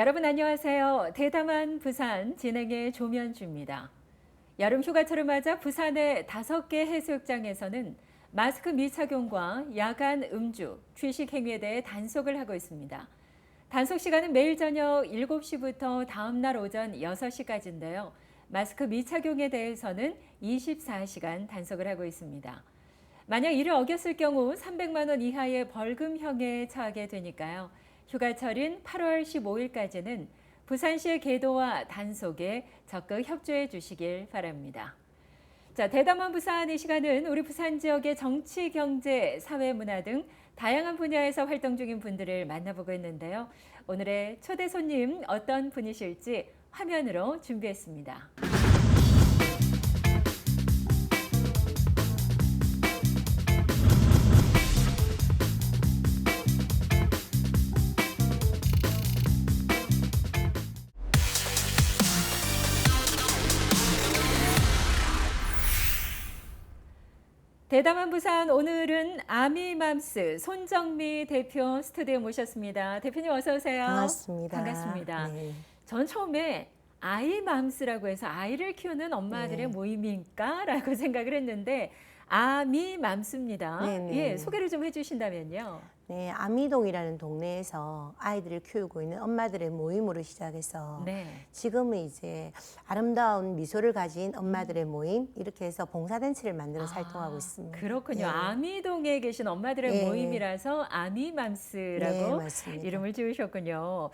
여러분 안녕하세요. 대담한 부산 진행의 조면주입니다. 여름 휴가철을 맞아 부산의 5개 해수욕장에서는 마스크 미착용과 야간 음주, 취식 행위에 대해 단속을 하고 있습니다. 단속 시간은 매일 저녁 7시부터 다음 날 오전 6시까지인데요. 마스크 미착용에 대해서는 24시간 단속을 하고 있습니다. 만약 이를 어겼을 경우 300만 원 이하의 벌금형에 처하게 되니까요. 휴가철인 8월 15일까지는 부산시의 계도와 단속에 적극 협조해 주시길 바랍니다. 자, 대담한 부산 이 시간은 우리 부산 지역의 정치, 경제, 사회, 문화 등 다양한 분야에서 활동 중인 분들을 만나보고 있는데요. 오늘의 초대 손님 어떤 분이실지 화면으로 준비했습니다. 대담한 부산 오늘은 아미맘스 손정미 대표 스튜디오에 모셨습니다. 대표님 어서 오세요. 반갑습니다. 반갑습니다. 네. 전 처음에 아이맘스라고 해서 아이를 키우는 엄마들의 네. 모임인가라고 생각을 했는데 아미맘스입니다. 네네. 예, 소개를 좀 해주신다면요. 네, 아미동이라는 동네에서 아이들을 키우고 있는 엄마들의 모임으로 시작해서 네. 지금은 이제 아름다운 미소를 가진 엄마들의 모임 이렇게 해서 봉사단체를 만들어 활동하고 있습니다. 그렇군요. 네. 아미동에 계신 엄마들의 네. 모임이라서 네, 아미맘스라고 맞습니다. 이름을 지으셨군요.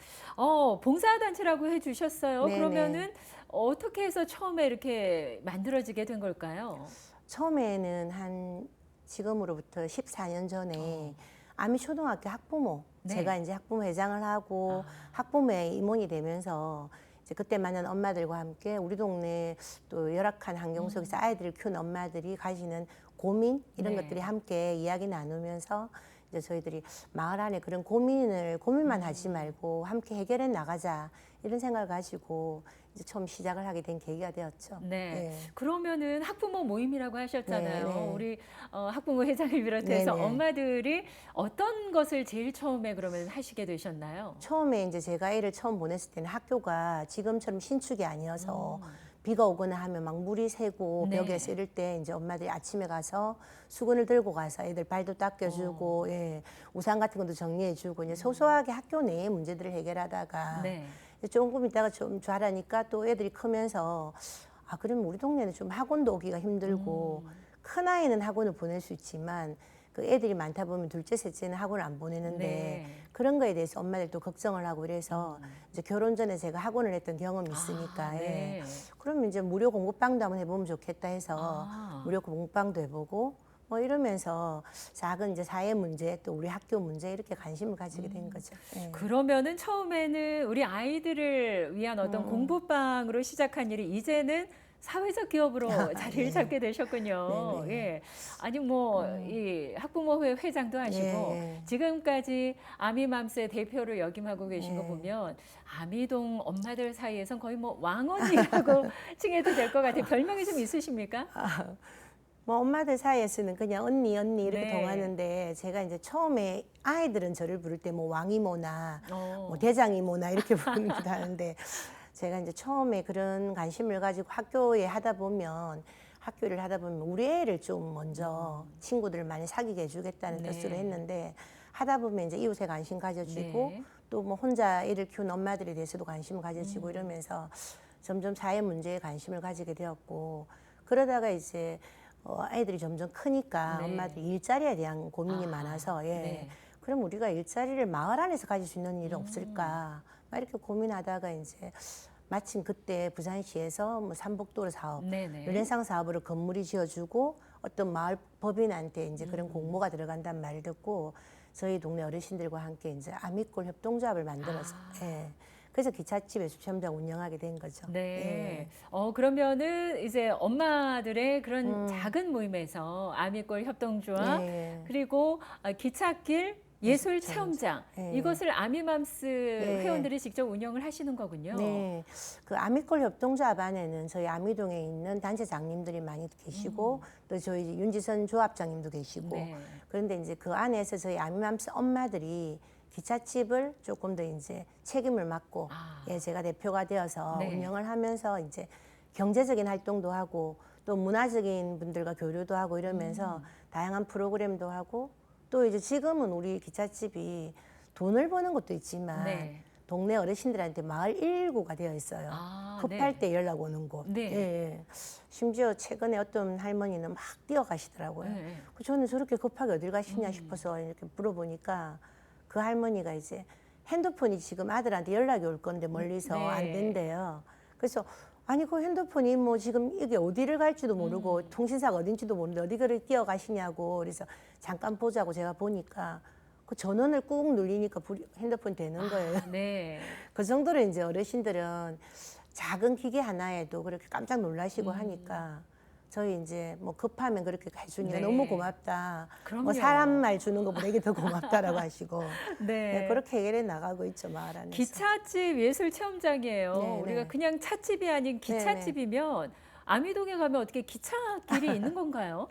봉사단체라고 해주셨어요. 네네. 그러면은 어떻게 해서 처음에 이렇게 만들어지게 된 걸까요? 처음에는 한 지금으로부터 14년 전에 아미초등학교 학부모 네. 제가 이제 학부모 회장을 하고 학부모의 임원이 되면서 이제 그때 만난 엄마들과 함께 우리 동네 또 열악한 환경 속에서 아이들을 키우는 엄마들이 가지는 고민 이런 네. 것들이 함께 이야기 나누면서 이제 저희들이 마을 안에 그런 고민만 하지 말고 함께 해결해 나가자 이런 생각을 가지고 이제 처음 시작을 하게 된 계기가 되었죠. 네. 그러면은 학부모 모임이라고 하셨잖아요. 네, 네. 우리 학부모 회장을 비롯해서 네, 네. 엄마들이 어떤 것을 제일 처음에 그러면 하시게 되셨나요? 처음에 이제 제가 애를 처음 보냈을 때는 학교가 지금처럼 신축이 아니어서 비가 오거나 하면 막 물이 새고 네. 벽에서 이럴 때 이제 엄마들이 아침에 가서 수건을 들고 가서 애들 발도 닦여주고 예, 우산 같은 것도 정리해주고 이제 소소하게 학교 내의 문제들을 해결하다가 네. 조금 있다가 좀 자라니까 또 애들이 크면서 아 그러면 우리 동네는 좀 학원도 오기가 힘들고 큰 아이는 학원을 보낼 수 있지만 그 애들이 많다 보면 둘째, 셋째는 학원을 안 보내는데 네. 그런 거에 대해서 엄마들도 걱정을 하고 그래서 이제 결혼 전에 제가 학원을 했던 경험이 있으니까 네. 예. 그러면 이제 무료 공부방도 한번 해보면 좋겠다 해서 무료 공부방도 해보고 뭐 이러면서 작은 이제 사회 문제 또 우리 학교 문제 이렇게 관심을 가지게 된 거죠. 예. 그러면은 처음에는 우리 아이들을 위한 어떤 공부방으로 시작한 일이 이제는 사회적 기업으로 자리를 네. 잡게 되셨군요. 네네. 예. 아니 뭐 이 학부모회 회장도 하시고 예. 지금까지 아미맘스의 대표를 역임하고 계신 거 네. 보면 아미동 엄마들 사이에선 거의 뭐 왕언니라고 칭해도 될 것 같아요. 별명이 좀 있으십니까? 뭐 엄마들 사이에서는 그냥 언니 이렇게 네. 통하는데 제가 이제 처음에 아이들은 저를 부를 때 뭐 왕이모나 어. 뭐 대장이모나 이렇게 부르기도 하는데 제가 이제 처음에 그런 관심을 가지고 학교에 하다 보면 학교 일을 하다 보면 우리 애를 좀 먼저 친구들을 많이 사귀게 해주겠다는 네. 뜻으로 했는데 하다 보면 이제 이웃에 관심 가져주고 네. 또 뭐 혼자 애를 키우는 엄마들에 대해서도 관심을 가져지고 이러면서 점점 사회 문제에 관심을 가지게 되었고 그러다가 이제 아이들이 점점 크니까 네. 엄마들이 일자리에 대한 고민이 많아서 예. 네. 그럼 우리가 일자리를 마을 안에서 가질 수 있는 일은 없을까? 막 이렇게 고민하다가 이제 마침 그때 부산시에서 뭐 삼복도로 사업, 네네. 르네상 사업으로 건물이 지어주고 어떤 마을 법인한테 이제 그런 공모가 들어간다는 말을 듣고 저희 동네 어르신들과 함께 이제 아미꼴 협동조합을 만들어서 예. 그래서 기찻집 예술체험장 운영하게 된 거죠. 네. 예. 그러면은 이제 엄마들의 그런 작은 모임에서 아미골 협동조합 예. 그리고 기찻길 예술 체험장 예. 이것을 아미맘스 회원들이 직접 운영을 하시는 거군요. 네, 그 아미꼴 협동조합 안에는 저희 아미동에 있는 단체장님들이 많이 계시고 또 저희 윤지선 조합장님도 계시고 네. 그런데 이제 그 안에서 저희 아미맘스 엄마들이 기찻집을 조금 더 이제 책임을 맡고 예, 제가 대표가 되어서 네. 운영을 하면서 이제 경제적인 활동도 하고 또 문화적인 분들과 교류도 하고 이러면서 다양한 프로그램도 하고 또 이제 지금은 우리 기찻집이 돈을 버는 것도 있지만 네. 동네 어르신들한테 마을 119가 되어 있어요. 급할 네. 때 연락 오는 곳. 네. 예, 예. 심지어 최근에 어떤 할머니는 막 뛰어가시더라고요. 네. 저는 저렇게 급하게 어딜 가시냐 싶어서 이렇게 물어보니까 그 할머니가 이제 핸드폰이 지금 아들한테 연락이 올 건데 멀리서 네. 안 된대요. 그래서 아니 그 핸드폰이 뭐 지금 이게 어디를 갈지도 모르고 통신사가 어딘지도 모르는데 어디를 뛰어가시냐고 그래서 잠깐 보자고 제가 보니까 그 전원을 꾹 눌리니까 핸드폰 되는 거예요. 네. 그 정도로 이제 어르신들은 작은 기계 하나에도 그렇게 깜짝 놀라시고 하니까 저희 이제 뭐 급하면 그렇게 해주니까 네. 너무 고맙다. 그럼요. 뭐 사람 말 주는 것보다 이게 더 고맙다라고 하시고 네. 네, 그렇게 해결해 나가고 있죠 마을 안에서. 기찻집 예술 체험장이에요. 네, 우리가 네. 그냥 찻집이 아닌 기찻집이면 아미동에 가면 어떻게 기찻길이 있는 건가요?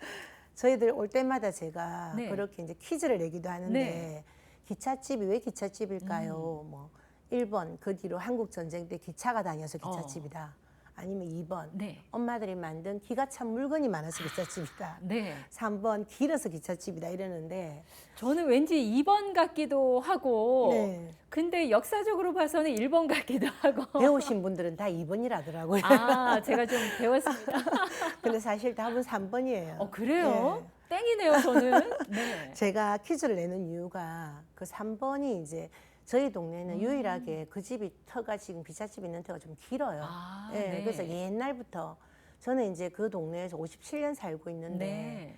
저희들 올 때마다 제가 네. 그렇게 이제 퀴즈를 내기도 하는데 네. 기찻집이 왜 기찻집일까요? 뭐 1번 그 뒤로 한국 전쟁 때 기차가 다녀서 기찻집이다. 아니면 2번 네. 엄마들이 만든 기가 찬 물건이 많아서 기찻집이다. 네. 3번 길어서 기찻집이다 이러는데 저는 왠지 2번 같기도 하고 네. 근데 역사적으로 봐서는 1번 같기도 하고 배우신 분들은 다 2번이라더라고요. 제가 좀 배웠습니다. 근데 사실 답은 3번이에요. 그래요? 땡이네요, 저는. 네. 제가 퀴즈를 내는 이유가 그 3번이 이제 저희 동네는 유일하게 그 집이 터가 지금 기찻집 있는 터가 좀 길어요. 예, 네. 그래서 옛날부터 저는 이제 그 동네에서 57년 살고 있는데 네.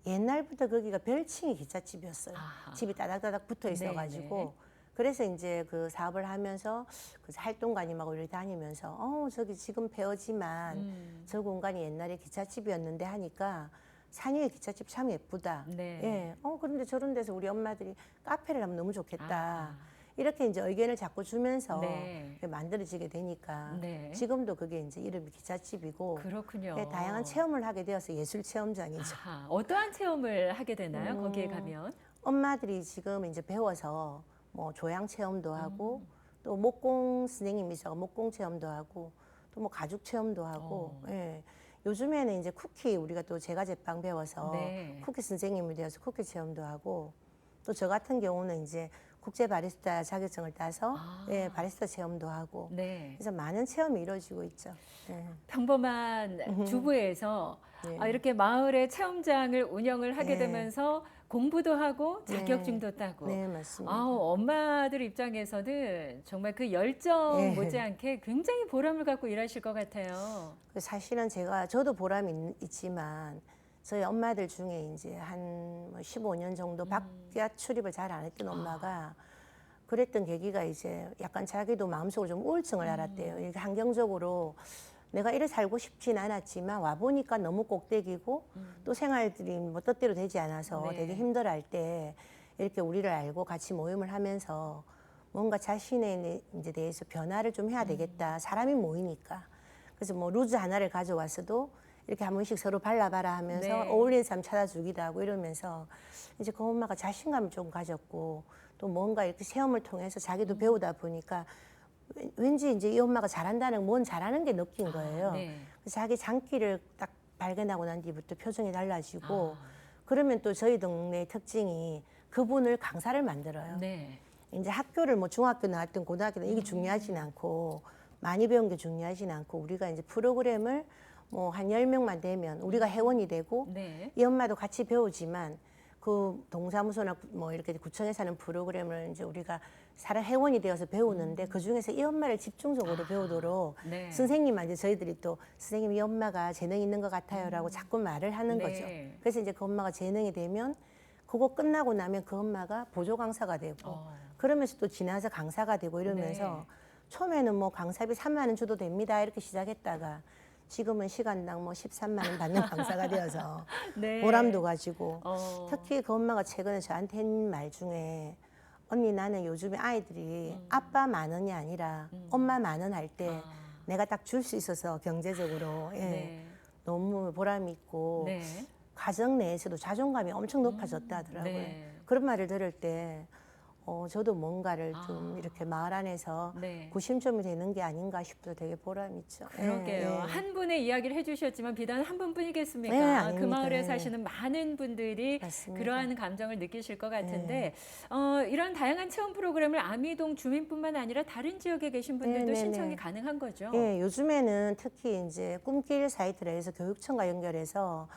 옛날부터 거기가 별칭이 기찻집이었어요. 아하. 집이 따닥따닥 붙어 있어가지고 네, 네. 그래서 이제 그 사업을 하면서 그 활동가님하고 이렇게 다니면서 저기 지금 폐허지만 저 공간이 옛날에 기찻집이었는데 하니까 산 위에 기찻집 참 예쁘다. 네. 예. 그런데 저런 데서 우리 엄마들이 카페를 하면 너무 좋겠다. 아. 이렇게 이제 의견을 자꾸 주면서 네. 만들어지게 되니까 네. 지금도 그게 이제 이름이 기찻집이고 그렇군요. 예, 다양한 체험을 하게 되어서 예술 체험장이죠. 어떠한 체험을 하게 되나요? 거기에 가면? 엄마들이 지금 이제 배워서 뭐 조향 체험도 하고 또 목공 선생님이서 목공 체험도 하고 또 뭐 가죽 체험도 하고 예. 요즘에는 이제 쿠키 우리가 또 제과제빵 배워서 네. 쿠키 선생님이 되어서 쿠키 체험도 하고 또 저 같은 경우는 이제 국제 바리스타 자격증을 따서 예, 바리스타 체험도 하고 네. 그래서 많은 체험이 이루어지고 있죠. 예. 평범한 주부에서 네. 이렇게 마을의 체험장을 운영을 하게 네. 되면서 공부도 하고 자격증도 따고. 네, 맞습니다. 엄마들 입장에서는 정말 그 열정 네. 못지않게 굉장히 보람을 갖고 일하실 것 같아요. 사실은 저도 보람이 있지만 저희 엄마들 중에 이제 한 15년 정도 바깥 출입을 잘 안 했던 엄마가 그랬던 계기가 이제 약간 자기도 마음속으로 좀 우울증을 앓았대요. 이렇게 환경적으로 내가 이래 살고 싶진 않았지만 와 보니까 너무 꼭대기고 또 생활들이 뭐 뜻대로 되지 않아서 네. 되게 힘들어할 때 이렇게 우리를 알고 같이 모임을 하면서 뭔가 자신에 이제 대해서 변화를 좀 해야 되겠다. 사람이 모이니까. 그래서 뭐 루즈 하나를 가져왔어도 이렇게 한 번씩 서로 발라봐라 하면서 네. 어울리는 사람 찾아주기도 하고 이러면서 이제 그 엄마가 자신감을 좀 가졌고 또 뭔가 이렇게 체험을 통해서 자기도 배우다 보니까 왠지 이제 이 엄마가 잘한다는 뭔 잘하는 게 느낀 거예요. 네. 그래서 자기 장기를 딱 발견하고 난 뒤부터 표정이 달라지고 아. 그러면 또 저희 동네의 특징이 그분을 강사를 만들어요. 네. 이제 학교를 뭐 중학교 나왔든 고등학교든 이게 중요하진 않고 많이 배운 게 중요하진 않고 우리가 이제 프로그램을 뭐 한 10명만 되면 우리가 회원이 되고 네. 이 엄마도 같이 배우지만 그 동사무소나 뭐 이렇게 구청에서 하는 프로그램을 이제 우리가 사람 회원이 되어서 배우는데 그 중에서 이 엄마를 집중적으로 배우도록 네. 선생님한테 저희들이 또 선생님 이 엄마가 재능 있는 것 같아요라고 자꾸 말을 하는 네. 거죠. 그래서 이제 그 엄마가 재능이 되면 그거 끝나고 나면 그 엄마가 보조 강사가 되고 그러면서 또 지나서 강사가 되고 이러면서 네. 처음에는 뭐 강사비 3만 원 줘도 됩니다 이렇게 시작했다가 지금은 시간당 뭐 13만 원 받는 강사가 되어서 네. 보람도 가지고 어. 특히 그 엄마가 최근에 저한테 한 말 중에 언니 나는 요즘에 아이들이 아빠 만 원이 아니라 엄마 만 원 할 때 내가 딱 줄 수 있어서 경제적으로 네. 너무 보람이 있고 네. 가정 내에서도 자존감이 엄청 높아졌다 하더라고요. 네. 그런 말을 들을 때 저도 뭔가를 좀 이렇게 마을 안에서 네. 구심점이 되는 게 아닌가 싶어서 되게 보람 있죠. 그러게요. 예, 예. 한 분의 이야기를 해주셨지만 비단 한 분뿐이겠습니까? 네, 그 아닙니다. 마을에 예. 사시는 많은 분들이 맞습니다. 그러한 감정을 느끼실 것 같은데 네. 이런 다양한 체험 프로그램을 아미동 주민뿐만 아니라 다른 지역에 계신 분들도 네, 네, 신청이 네. 가능한 거죠? 예, 요즘에는 특히 이제 꿈길 사이트를 해서 교육청과 연결해서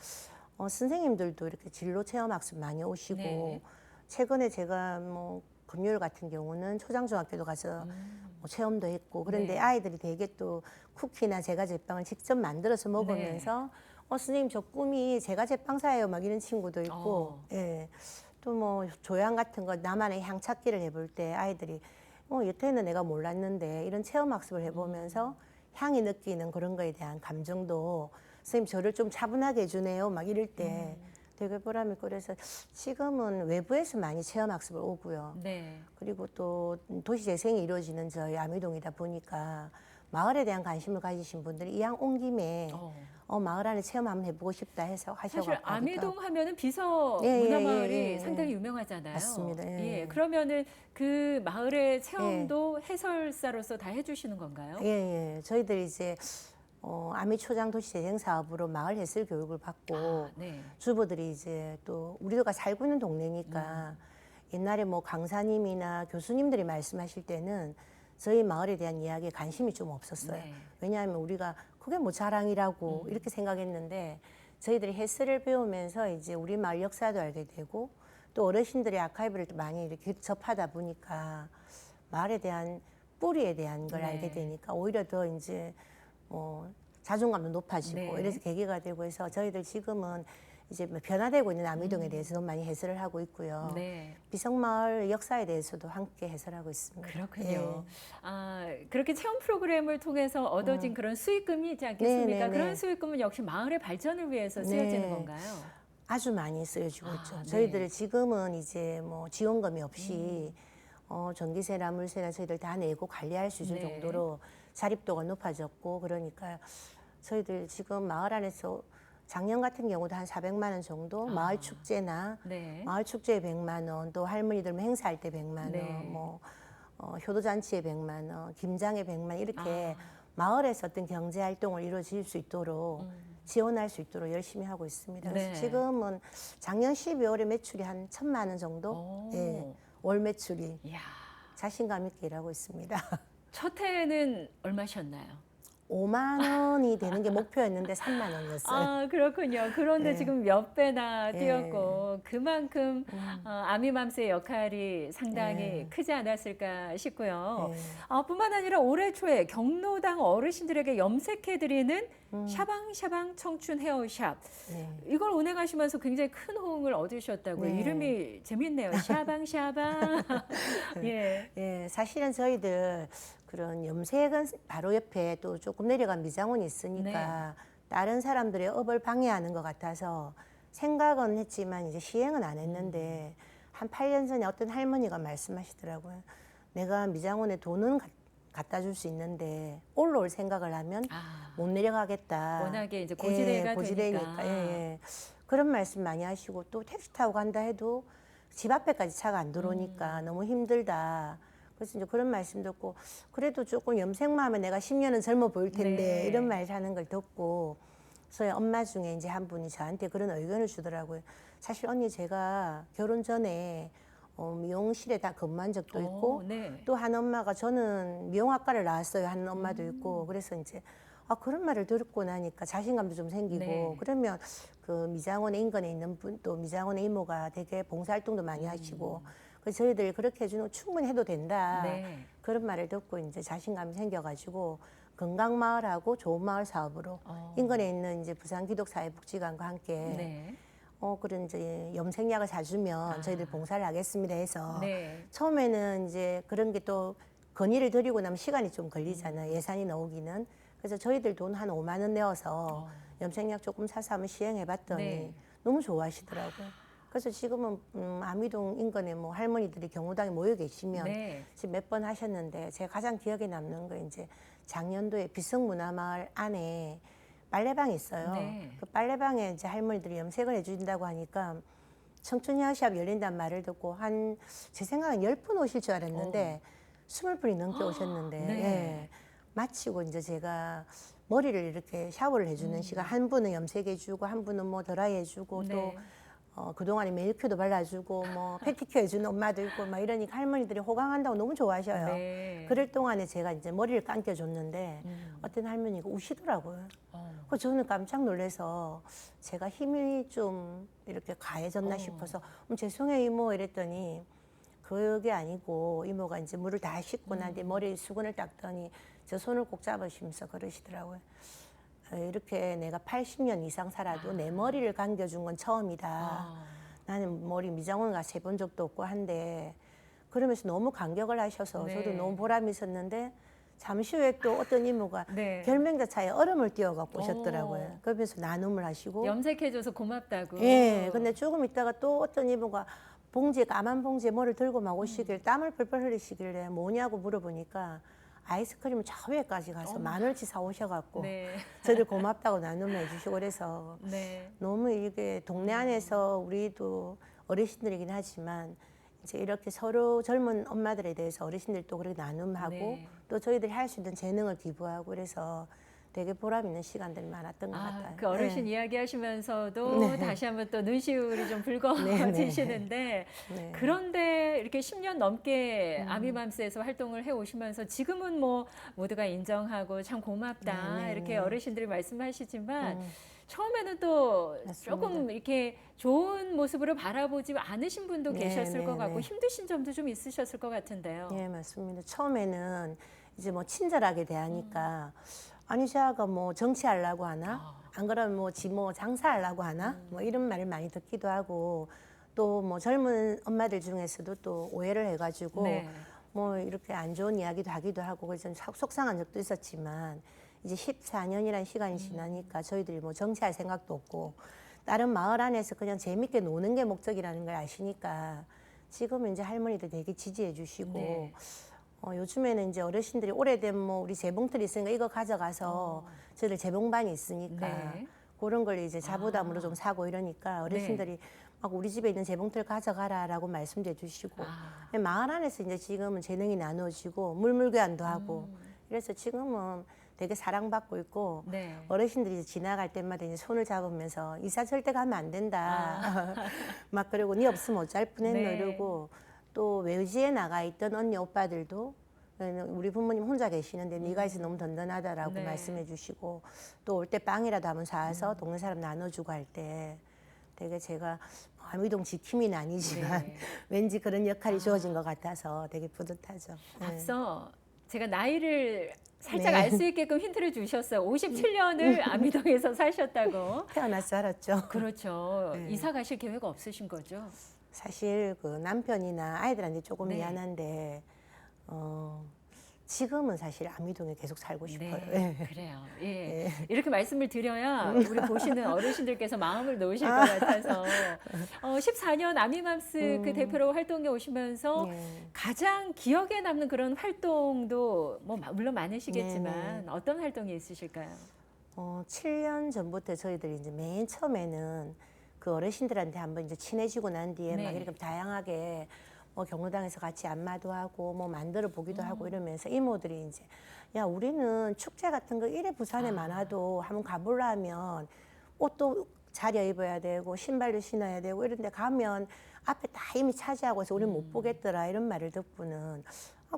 선생님들도 이렇게 진로 체험 학습 많이 오시고 네. 최근에 제가 뭐 금요일 같은 경우는 초장중학교도 가서 뭐 체험도 했고 그런데 네. 아이들이 되게 또 쿠키나 제과 제빵을 직접 만들어서 네. 먹으면서 선생님 저 꿈이 제과 제빵사예요 막 이런 친구도 있고 예. 또 뭐 조향 같은 거 나만의 향 찾기를 해볼 때 아이들이 여태는 내가 몰랐는데 이런 체험 학습을 해보면서 향이 느끼는 그런 거에 대한 감정도 선생님 저를 좀 차분하게 해주네요 막 이럴 때 되게 보람이 있고 그래서 지금은 외부에서 많이 체험 학습을 오고요. 네. 그리고 또 도시 재생이 이루어지는 저희 아미동이다 보니까 마을에 대한 관심을 가지신 분들이 이왕 온 김에 마을 안에 체험 한번 해보고 싶다 해서 사실 하셔갖고 아미동 하면은 비서 예, 예, 문화마을이 예, 예. 상당히 유명하잖아요. 맞습니다. 예. 그러면은 그 마을의 체험도 해설사로서 다 해주시는 건가요? 예, 예. 저희들 이제 아미초장 도시재생 사업으로 마을 해설 교육을 받고 네. 주부들이 이제 또 우리가 살고 있는 동네니까 옛날에 뭐 강사님이나 교수님들이 말씀하실 때는 저희 마을에 대한 이야기에 관심이 좀 없었어요. 네. 왜냐하면 우리가 그게 뭐 자랑이라고 이렇게 생각했는데 저희들이 해설을 배우면서 이제 우리 마을 역사도 알게 되고 또 어르신들의 아카이브를 많이 이렇게 접하다 보니까 마을에 대한 뿌리에 대한 걸 네. 알게 되니까 오히려 더 이제 자존감도 높아지고 네. 이래서 계기가 되고 해서 저희들 지금은 이제 뭐 변화되고 있는 아미동에 대해서 너무 많이 해설을 하고 있고요. 네. 비성마을 역사에 대해서도 함께 해설하고 있습니다. 그렇군요. 예. 그렇게 체험 프로그램을 통해서 얻어진 그런 수익금이 있지 않겠습니까? 네, 네, 그런 네. 수익금은 역시 마을의 발전을 위해서 네. 쓰여지는 건가요? 아주 많이 쓰여지고 있죠. 네. 저희들 지금은 이제 뭐 지원금이 없이 전기세나 물세나 저희들 다 내고 관리할 수 있을 네. 정도로 자립도가 높아졌고 그러니까 저희들 지금 마을 안에서 작년 같은 경우도 한 400만 원 정도 마을 축제나 네. 마을 축제에 100만 원, 또 할머니들 행사할 때 100만 원, 네. 뭐 효도잔치에 100만 원, 김장에 100만 원 이렇게 마을에서 어떤 경제 활동을 이루어질 수 있도록 지원할 수 있도록 열심히 하고 있습니다. 그래서 네. 지금은 작년 12월에 매출이 한 1,000만 원 정도, 오. 예, 월 매출이 이야. 자신감 있게 일하고 있습니다. 첫 해는 얼마셨나요? 5만 원이 되는 게 목표였는데 3만 원이었어요. 그렇군요. 그런데 네. 지금 몇 배나 예. 뛰었고 그만큼 아미맘스의 역할이 상당히 네. 크지 않았을까 싶고요. 네. 뿐만 아니라 올해 초에 경로당 어르신들에게 염색해드리는 샤방샤방 청춘 헤어샵 네. 이걸 운행하시면서 굉장히 큰 호응을 얻으셨다고요. 네. 이름이 재밌네요. 샤방샤방. 예. 예, 사실은 저희들 그런 염색은 바로 옆에 또 조금 내려간 미장원이 있으니까 다른 사람들의 업을 방해하는 것 같아서 생각은 했지만 이제 시행은 안 했는데 한 8년 전에 어떤 할머니가 말씀하시더라고요. 내가 미장원에 돈은 갖다 줄 수 있는데 올라올 생각을 하면 못 내려가겠다. 워낙에 이제 고지대가 고지대니까. 되니까. 예. 그런 말씀 많이 하시고 또 택시 타고 간다 해도 집 앞에까지 차가 안 들어오니까 너무 힘들다. 그래서 이제 그런 말씀 듣고 그래도 조금 염색만 하면 내가 10년은 젊어 보일 텐데 네. 이런 말 하는 걸 듣고 저희 엄마 중에 이제 한 분이 저한테 그런 의견을 주더라고요. 사실 언니 제가 결혼 전에 미용실에 다 근무한 적도 있고 네. 또 한 엄마가 저는 미용학과를 나왔어요 하는 엄마도 있고 그래서 이제 그런 말을 듣고 나니까 자신감도 좀 생기고 네. 그러면 그 미장원에 인근에 있는 분 또 미장원의 이모가 되게 봉사활동도 많이 하시고 그래서 저희들 그렇게 해주는 거 충분히 해도 된다 네. 그런 말을 듣고 이제 자신감이 생겨가지고 건강마을하고 좋은마을 사업으로 인근에 있는 이제 부산기독사회복지관과 함께 네. 그런 이제 염색약을 사주면 저희들 봉사를 하겠습니다 해서 네. 처음에는 이제 그런 게 또 건의를 드리고 나면 시간이 좀 걸리잖아요. 예산이 나오기는. 그래서 저희들 돈 한 5만 원 내어서 염색약 조금 사서 한번 시행해봤더니 네. 너무 좋아하시더라고요. 그래서 지금은 아미동 인근에 뭐 할머니들이 경로당에 모여 계시면 네. 지금 몇 번 하셨는데 제가 가장 기억에 남는 거 이제 작년도에 비성문화마을 안에 빨래방이 있어요. 네. 그 빨래방에 이제 할머니들이 염색을 해준다고 하니까 청춘야시합 열린다는 말을 듣고 제 생각엔 10분 오실 줄 알았는데 20분이 넘게 오셨는데 네. 예. 마치고 이제 제가 머리를 이렇게 샤워를 해주는 시간, 한 분은 염색해주고 한 분은 뭐 드라이 해주고 네. 또 그동안에 매니큐어도 발라주고 뭐 패티큐어 해주는 엄마도 있고 막 이러니까 할머니들이 호강한다고 너무 좋아하셔요. 네. 그럴 동안에 제가 이제 머리를 감겨줬는데 어떤 할머니가 우시더라고요. 그 저는 깜짝 놀라서 제가 힘이 좀 이렇게 가해졌나 싶어서 죄송해요 이모 이랬더니 그게 아니고 이모가 이제 물을 다 씻고 난 뒤에 머리 수건을 닦더니 저 손을 꼭 잡으시면서 그러시더라고요. 이렇게 내가 80년 이상 살아도 내 머리를 감겨준 건 처음이다. 나는 머리 미장원 가서 해본 적도 없고 한데 그러면서 너무 감격을 하셔서 네. 저도 너무 보람이 있었는데 잠시 후에 또 어떤 이모가 네. 결명자차에 얼음을 띄워갖고 오셨더라고요. 그러면서 나눔을 하시고 염색해줘서 고맙다고. 예, 근데 조금 있다가 또 어떤 이모가 까만 봉지에 뭐를 들고 막 오시길 땀을 펄펄 흘리시길래 뭐냐고 물어보니까 아이스크림을 저 위에까지 가서 만원치 사 오셔갖고 네. 저를 고맙다고 나눔을 해주시고 그래서 네. 너무 이게 동네 안에서 우리도 어르신들이긴 하지만 이제 이렇게 서로 젊은 엄마들에 대해서 어르신들도 그렇게 나눔하고 네. 또 저희들이 할 수 있는 재능을 기부하고 그래서 되게 보람 있는 시간들이 많았던 것 같아요. 그 어르신 네. 이야기하시면서도 네. 다시 한번 또 눈시울이 좀 네, 네. 붉어지시는데 네. 그런데 이렇게 10년 넘게 아미맘스에서 활동을 해 오시면서 지금은 뭐 모두가 인정하고 참 고맙다 네, 네, 이렇게 네. 어르신들이 말씀하시지만 처음에는 또 맞습니다. 조금 이렇게 좋은 모습으로 바라보지 않으신 분도 네, 계셨을 네, 것 같고 네. 힘드신 점도 좀 있으셨을 것 같은데요. 예, 맞습니다. 처음에는 이제 뭐 친절하게 대하니까 아니 제가 뭐 정치하려고 하나? 안 그러면 뭐 장사하려고 하나? 뭐 이런 말을 많이 듣기도 하고 또 뭐 젊은 엄마들 중에서도 또 오해를 해가지고 네. 뭐 이렇게 안 좋은 이야기도 하기도 하고 그래서 좀 속상한 적도 있었지만 이제 14년이라는 시간이 지나니까 저희들이 뭐 정치할 생각도 없고 다른 마을 안에서 그냥 재밌게 노는 게 목적이라는 걸 아시니까 지금은 이제 할머니들 되게 지지해 주시고 네. 요즘에는 이제 어르신들이 오래된 뭐 우리 재봉틀이 있으니까 이거 가져가서 저희들 재봉반이 있으니까 네. 그런 걸 이제 자부담으로 좀 사고 이러니까 어르신들이 막 우리 집에 있는 재봉틀 가져가라라고 말씀도 해주시고 마을 안에서 이제 지금은 재능이 나눠지고 물물교환도 하고 그래서 지금은 되게 사랑받고 있고 네. 어르신들이 이제 지나갈 때마다 이제 손을 잡으면서 이사 절대 가면 안 된다 막 그러고 네 없으면 어쩔 뻔했노 네. 이러고 또 외지에 나가 있던 언니 오빠들도 우리 부모님 혼자 계시는데 네가 있어 너무 든든하다라고 네. 말씀해 주시고 또 올 때 빵이라도 한번 사서 동네 사람 나눠주고 할 때 되게 제가 아미동 지킴이는 아니지만 네. 왠지 그런 역할이 주어진 것 같아서 되게 뿌듯하죠. 네. 앞서 제가 나이를 살짝 네. 알 수 있게끔 힌트를 주셨어요. 57년을 아미동에서 사셨다고. 태어날 줄 알았죠. 그렇죠. 네. 이사 가실 계획 없으신 거죠? 사실 그 남편이나 아이들한테 조금 네. 미안한데 지금은 사실 아미동에 계속 살고 싶어요. 네, 네. 그래요. 예. 이렇게 말씀을 드려야 우리 보시는 어르신들께서 마음을 놓으실 것 같아서 14년 아미맘스 그 대표로 활동해 오시면서 네. 가장 기억에 남는 그런 활동도 뭐 물론 많으시겠지만 네, 어떤 활동이 있으실까요? 7년 전부터 저희들이 이제 맨 처음에는 그 어르신들한테 한번 이제 친해지고 난 뒤에 네. 막 이렇게 다양하게 뭐 경로당에서 같이 안마도 하고 뭐 만들어 보기도 하고 이러면서 이모들이 이제 야 우리는 축제 같은 거 이래 부산에 많아도 한번 가보려 하면 옷도 잘 입어야 되고 신발도 신어야 되고 이런데 가면 앞에 다 이미 차지하고 해서 우리는 못 보겠더라 이런 말을 듣고는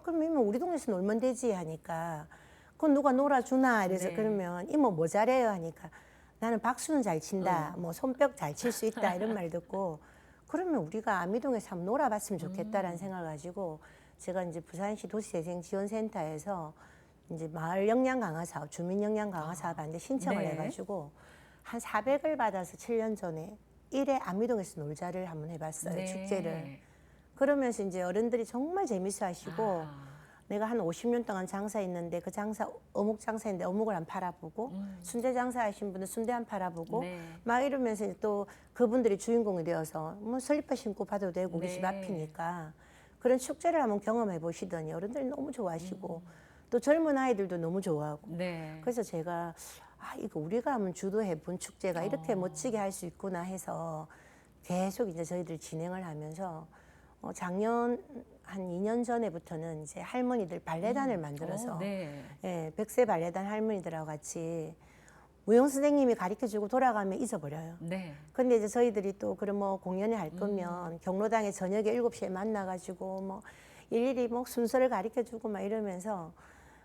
그럼 이모 우리 동네에서 놀면 되지 하니까 그건 누가 놀아주나 이래서 네. 그러면 이모 뭐 잘해요 하니까 나는 박수는 잘 친다 뭐 손뼉 잘 칠 수 있다 이런 말 듣고 그러면 우리가 아미동에서 한번 놀아봤으면 좋겠다라는 생각을 가지고 제가 이제 부산시 도시재생지원센터에서 이제 마을 역량 강화 사업, 주민 역량 강화 사업한테 신청을 네. 해가지고 한 400을 받아서 7년 전에 1회 아미동에서 놀자를 한번 해봤어요. 네. 축제를. 그러면서 이제 어른들이 정말 재밌어 하시고 내가 한 50년 동안 장사했는데 그 장사 어묵 장사했는데 어묵을 안 팔아보고 순대 장사하신 분은 순대 안 팔아보고 네. 막 이러면서 또 그분들이 주인공이 되어서 뭐 슬리퍼 신고 봐도 되고 우리 네. 집 앞이니까 그런 축제를 한번 경험해 보시더니 어른들이 너무 좋아하시고 또 젊은 아이들도 너무 좋아하고 네. 그래서 제가 이거 우리가 한번 주도해 본 축제가 이렇게 멋지게 할 수 있구나 해서 계속 이제 저희들 진행을 하면서 작년 한 2년 전에부터는 이제 할머니들 발레단을 만들어서 네. 예, 100세 발레단 할머니들하고 같이 무용 선생님이 가르쳐주고 돌아가면 잊어버려요. 네. 근데 이제 저희들이 또 그런 뭐 공연을 할 거면 경로당에 저녁에 7시에 만나가지고 뭐 일일이 뭐 순서를 가르쳐주고 막 이러면서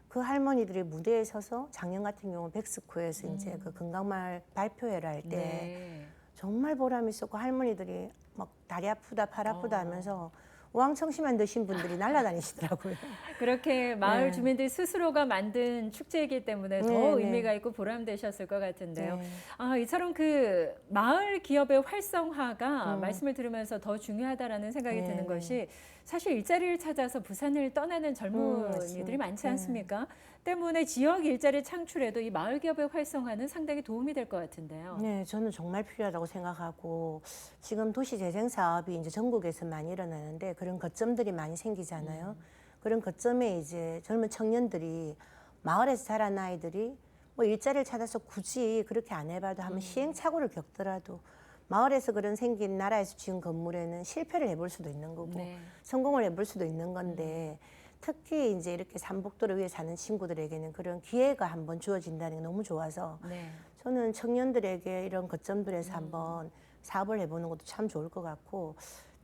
그 할머니들이 무대에 서서 작년 같은 경우는 백스코에서 이제 그 건강마을 발표회를 할 때 네. 정말 보람 있었고 할머니들이 막 다리 아프다 팔 아프다 하면서 우황청심환 드신 분들이 날아다니시더라고요. 그렇게 마을 네. 주민들 스스로가 만든 축제이기 때문에 더 네, 네. 의미가 있고 보람되셨을 것 같은데요. 네. 이처럼 그 마을 기업의 활성화가 말씀을 들으면서 더 중요하다라는 생각이 네, 드는 네. 것이 사실 일자리를 찾아서 부산을 떠나는 젊은이들이 맞습니다. 많지 네. 않습니까? 때문에 지역 일자리 창출에도 이 마을 기업의 활성화는 상당히 도움이 될 것 같은데요. 네, 저는 정말 필요하다고 생각하고 지금 도시재생 사업이 이제 전국에서 많이 일어나는데 그런 거점들이 많이 생기잖아요. 그런 거점에 이제 젊은 청년들이 마을에서 자란 아이들이 뭐 일자리를 찾아서 굳이 그렇게 안 해봐도 한번 시행착오를 겪더라도 마을에서 그런 생긴 나라에서 지은 건물에는 실패를 해볼 수도 있는 거고 네. 성공을 해볼 수도 있는 건데 특히 이제 이렇게 삼복도를 위해 사는 친구들에게는 그런 기회가 한번 주어진다는 게 너무 좋아서 네. 저는 청년들에게 이런 거점들에서 한번 사업을 해보는 것도 참 좋을 것 같고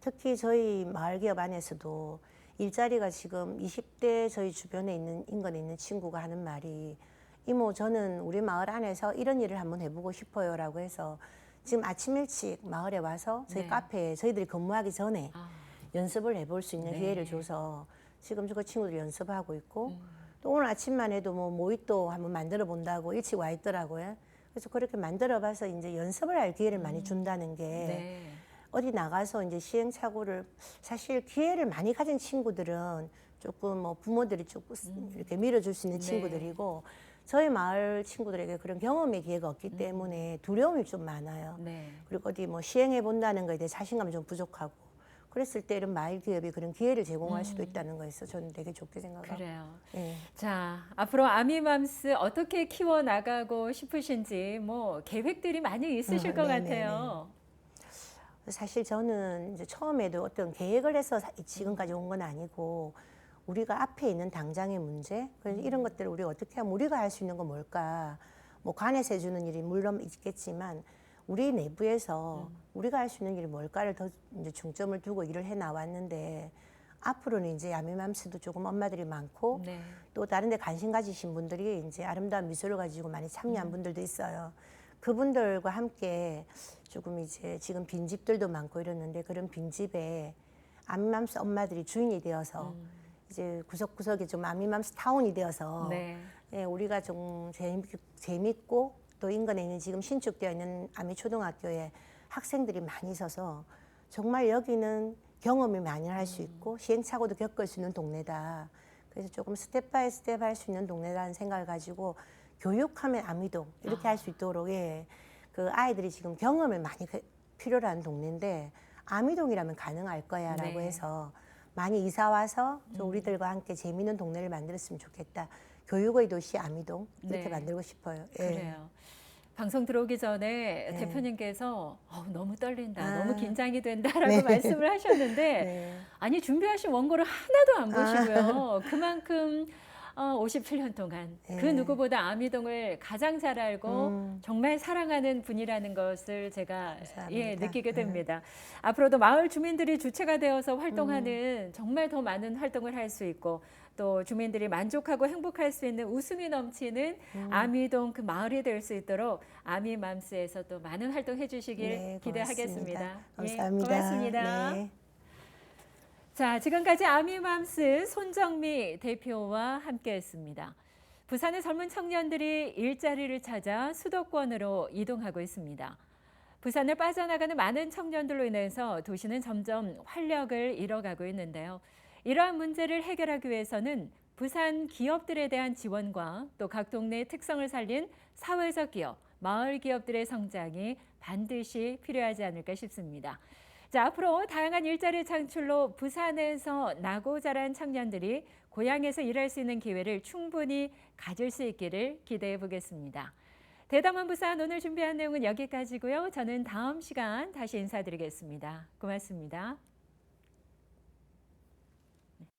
특히 저희 마을 기업 안에서도 일자리가 지금 20대 저희 주변에 있는 인근에 있는 친구가 하는 말이 이모 저는 우리 마을 안에서 이런 일을 한번 해보고 싶어요라고 해서 지금 아침 일찍 마을에 와서 저희 네. 카페에 저희들이 근무하기 전에 아, 연습을 해볼 수 있는 네. 기회를 줘서 지금 그 친구들이 연습하고 있고 또 오늘 아침만 해도 뭐 모히또 한번 만들어 본다고 일찍 와 있더라고요. 그래서 그렇게 만들어 봐서 이제 연습을 할 기회를 많이 준다는 게 네. 어디 나가서 이제 시행착오를 사실 기회를 많이 가진 친구들은 조금 뭐 부모들이 조금 이렇게 밀어줄 수 있는 네. 친구들이고 저희 마을 친구들에게 그런 경험의 기회가 없기 때문에 두려움이 좀 많아요. 네. 그리고 어디 뭐 시행해 본다는 거에 대해 자신감이 좀 부족하고 그랬을 때 이런 마을 기업이 그런 기회를 제공할 수도 있다는 거에서 저는 되게 좋게 생각하고. 그래요. 예. 자, 앞으로 아미맘스 어떻게 키워 나가고 싶으신지 뭐 계획들이 많이 있으실 것 네네네. 같아요. 사실 저는 이제 처음에도 어떤 계획을 해서 지금까지 온 건 아니고 우리가 앞에 있는 당장의 문제, 그래서 이런 것들을 우리가 어떻게 하면 우리가 할 수 있는 건 뭘까? 뭐 관에서 해주는 일이 물론 있겠지만 우리 내부에서 우리가 할 수 있는 일이 뭘까를 더 이제 중점을 두고 일을 해 나왔는데 앞으로는 이제 야미맘스도 조금 엄마들이 많고 네. 또 다른 데 관심 가지신 분들이 이제 아름다운 미술을 가지고 많이 참여한 분들도 있어요. 그분들과 함께 조금 이제 지금 빈집들도 많고 이러는데 그런 빈집에 아미맘스 엄마들이 주인이 되어서 이제 구석구석에 좀 아미맘스 타운이 되어서 네. 예, 우리가 좀 재밌고 또 인근에 있는 지금 신축되어 있는 아미초등학교에 학생들이 많이 있어서 정말 여기는 경험이 많이 할 수 있고 시행착오도 겪을 수 있는 동네다. 그래서 조금 스텝 바이 스텝 할 수 있는 동네라는 생각을 가지고 교육하면 아미동 이렇게 할 수 있도록 예, 그 아이들이 지금 경험을 많이 필요로 하는 동네인데 아미동이라면 가능할 거야라고 네. 해서 많이 이사 와서 좀 우리들과 함께 재미있는 동네를 만들었으면 좋겠다. 교육의 도시 아미동 이렇게 네. 만들고 싶어요. 예. 그래요. 방송 들어오기 전에 대표님께서 너무 떨린다, 아. 너무 긴장이 된다라고 네. 말씀을 하셨는데 네. 아니 준비하신 원고를 하나도 안 보시고요. 그만큼 57년 동안 그 예. 누구보다 아미동을 가장 잘 알고 정말 사랑하는 분이라는 것을 제가 감사합니다. 느끼게 됩니다. 앞으로도 마을 주민들이 주체가 되어서 활동하는 정말 더 많은 활동을 할 수 있고 또 주민들이 만족하고 행복할 수 있는 웃음이 넘치는 아미동 그 마을이 될 수 있도록 아미맘스에서 또 많은 활동해 주시길 네, 기대하겠습니다. 감사합니다. 고맙습니다. 네. 자, 지금까지 아미맘스 손정미 대표와 함께했습니다. 부산의 젊은 청년들이 일자리를 찾아 수도권으로 이동하고 있습니다. 부산을 빠져나가는 많은 청년들로 인해서 도시는 점점 활력을 잃어가고 있는데요. 이러한 문제를 해결하기 위해서는 부산 기업들에 대한 지원과 또 각 동네의 특성을 살린 사회적 기업, 마을 기업들의 성장이 반드시 필요하지 않을까 싶습니다. 자, 앞으로 다양한 일자리 창출로 부산에서 나고 자란 청년들이 고향에서 일할 수 있는 기회를 충분히 가질 수 있기를 기대해 보겠습니다. 대담한 부산 오늘 준비한 내용은 여기까지고요. 저는 다음 시간 다시 인사드리겠습니다. 고맙습니다.